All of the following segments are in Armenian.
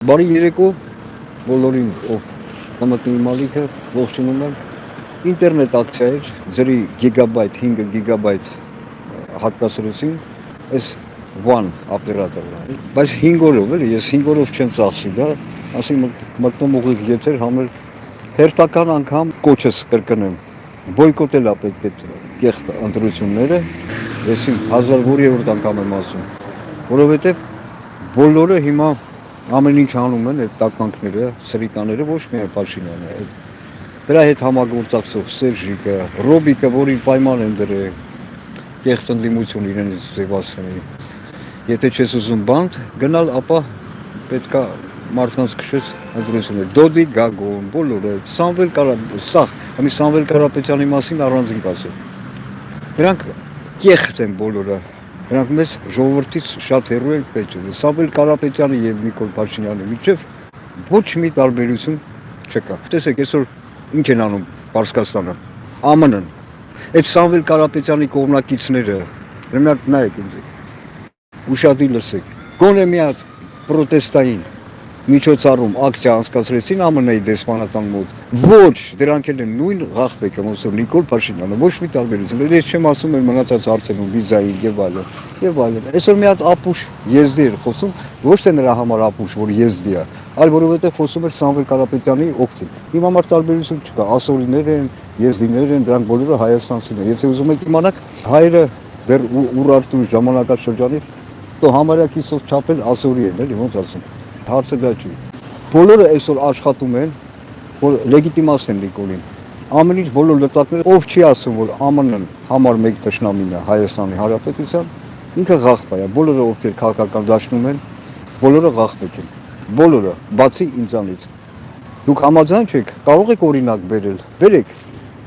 Բարի երեկո բոլորին, ով կմտնի մալիքը, ողջունում եմ։ Ինտերնետ ակցիա էր, ձրի գիգաբայթ, 5 գիգաբայթ հատկացրեցին, այս One օպերատորն է։ Բայց 5 օրով էլի, ես 5 օրով չեմ ծախսի դա, ասի մտնում ուղիղ եթեր համեր հերթական անգամ կոչս կրկնեմ։ Բոյկոտել է պետք է կեղտ ընտրությունները, ես 1000-որդ անգամ եմ ասում, որովհետև բոլորը հիմա ամեն ինչ անում են այդ տականքները, սրիկաները, ոչ միայն Փաշինյանը, դրա հետ համագործակցող Սերժիկը, Ռոբիկը, որին պայման են դրել, կեղծ ընդդիմություն իրենից ձևացնի։ Եթե չես ուզում բանտ գնալ, ապա պետքա մարդկանց քշեց ընտրությունը։ Դոդի Գագոն, բոլորը, Սամվել Կարապետյանի մասին առանձին կասել։ Դրանք կեղծ են բոլորը։ Նրանք մեզ ժողովրդից շատ հեռու են պետք է։ Սամվել Կարապետյանի եւ Նիկոլ Փաշինյանի միջև ոչ մի տարբերություն չկա։ Տեսեք, այսօր ինչ են անում Պարսկաստանը, ԱՄՆ-ն։ Այդ Սամվել Կարապետյանի կողմնակիցները, նրանք նայեք ինձ։ Ուշադիր լսեք։ Գոնե մի հատ պրոտեստային միջոցառում ակցիա անցկացրեցին ԱՄՆ-ի դեսպանատան մոտ։ Ոչ, դրանք էլ են նույն ղախվեկը, ոնց որ Նիկոլ Փաշինյանը, ոչ մի տարբերություն։ Ես չեմ ասում եմ մնացած հարցերում վիզային եւ այլն, եւ այլն։ Այսօր մի հատ ապուշ եզդի էր խոսում, ոչ թե նրա համար ապուշ, որ եզդի է, այլ որովհետեւ խոսում էր Սամվել Կարապետյանի օգտին։ Իմ համար տարբերություն չկա, ասորիներ են, եզդիներ են, դրանք բոլորը հայաստանցիներ։ Եթե ուզում եք իմանաք, հայերը դեռ Ուրարտու ժամանակաշրջանից તો համարյա կիսով չափել ասորի են, էլի ոնց ասում։ Հարցը դա չի։ Բոլորը այսօր աշխատում են, որ լեգիտիմացնեն Նիկոլին։ Ամեն ինչ բոլոր լծակները, ով չի ասում, որ ԱՄՆ-ն համար մեկ ճշնամին է Հայաստանի Հանրապետության, ինքը ղախպա է։ Բոլորը ովքեր քաղաքական դաշնում են, բոլորը ղախպեկ են։ Բոլորը, բացի ինձանից։ Դուք համաձայն չեք, կարող եք օրինակ բերել։ Բերեք։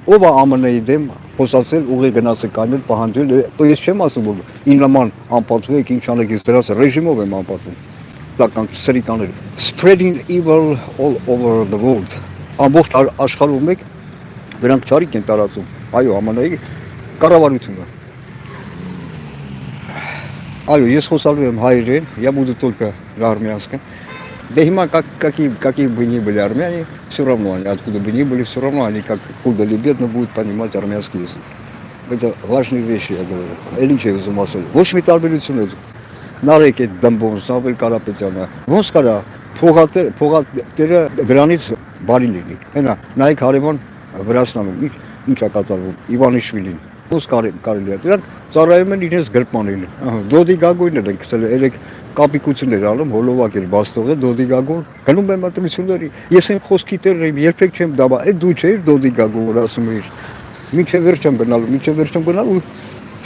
Ով է ԱՄՆ-ի դեմ խոսացել, ուղիղ գնացեք այնել, պահանջել։ Ես չեմ ասում, որ իմ նման անպատվեք, ինչ անեք, ես դրանց ռեժիմով եմ անպատվում։ Սրիկաներ, spreading evil all over the world։ Ամբողջ աշխարհում եք դրանք ճարիք են տարածում։ Այո, ԱՄՆ-ի կառավարությունը։ Այո, ես խոսալու եմ հայերեն, я буду только на армянском. Да հիմա какие бы ни были армяне, все равно они, откуда бы ни были, все равно они как худо или бедно будут понимать армянский язык. Это важные вещи, я говорю. Էլի չէ ուզում ասել։ Ոչ մի տարբերություն է։ Նարեկ այդ դմբոն Սամվել Կարապետյանը, ոնց կարա փողատերը դրանից բարի լինի։ Հենա, նայեք հարևան Վրաստանում, ինչ է կատարվում, Իվանիշվիլին, ոնց կարելի է։ Դրանք ծառայում են իրենց գրպանին։ Դոդի Գագոյնն են գցել, երեք կապիկություններ անում, հոլովակ էր բաստողը, Դոդի Գագոն, գնում եմ ընտրությունների։ Ես այն խոսքի տերն եմ, երբեք չեմ դաբա, այդ դու չէիր Դոդի Գագոն, որ ասում էիր։ Մինչև վերջ եմ գնալ ու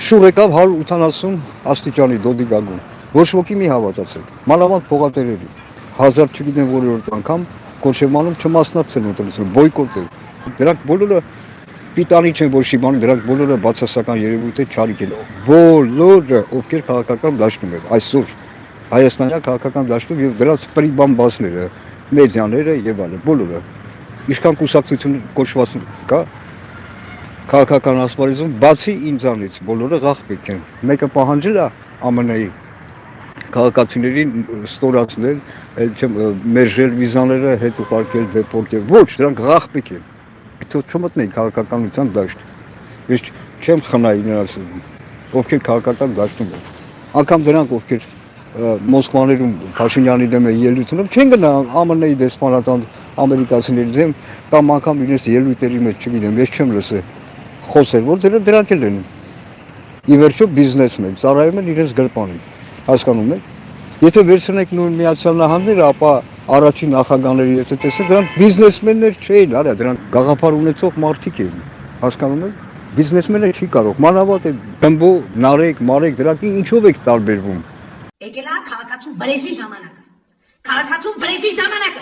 շուռ եկավ 180 աստիճանի Դոդի Գագոն։ Ոչ ոքի մի հավատացեք, մանավանդ փողատերերի, 1000 չգիտեմ որորդ անգամ Կոչեմանում չմասնակցել ընտրություն, բոյկոտել։ Դրանք բոլորը պիտանի չեն, որ շիբանի, դրանք բոլորը բացասական երևույթ է, չարիք են։ Բոլորը, ովքեր քաղաքական դաշտում են, այսօր հայաստանյան քաղաքական դաշտում եւ դրանց պրիբամբասները, մեդիաները եւ այլն, բոլորը։ Ինչքան կուսակցություն կոչված կա քաղաքական ասպարեզում, բացի ինձանից, բոլորը ղախվեք են։ Մեկը պահանջել է ԱՄՆ-ի քաղաքացիներին ստորացնել, մերժել վիզաները, հետ ուղարկել դեպորտել։ Ոչ, դրանք ղախպեկ են։ Թող չմտնեն քաղաքականության դաշտ։ Ես չեմ խնայի նրանց, ովքեր քաղաքական դաշտում են։ Անկամ դրանք, ովքեր Մոսկվաներում Փաշինյանի դեմ է ելույթ չեն գնա ԱՄՆ-ի դեսպանատան ամերիկացիների դեմ, կամ անգամ իրենց ելույթերի մեջ, չգիտեմ, ես չեմ լսել խոսել, որ դրանք էլ են։ Ի վերջո բիզնեսմեն, ծառայում են իրենց գրպանին։ Հասկանում եք։ Եթե վերցնեք նույն Միացյալ Նահանգները, ապա առաջին նախագահները եթե տեսնեք, դրանք բիզնեսմեններ չէին, արա, դրանք գաղափար ունեցող մարդիկ էին։ Հասկանում եք։ Բիզնեսմենը չի կարող։ Մանավանդ է դմբո, նարեկ, մարեկ, դրանք ինչով եք տարբերվում։ Եկել է քաղաքացու վրեժի ժամանակը։ Քաղաքացու վրեժի ժամանակը։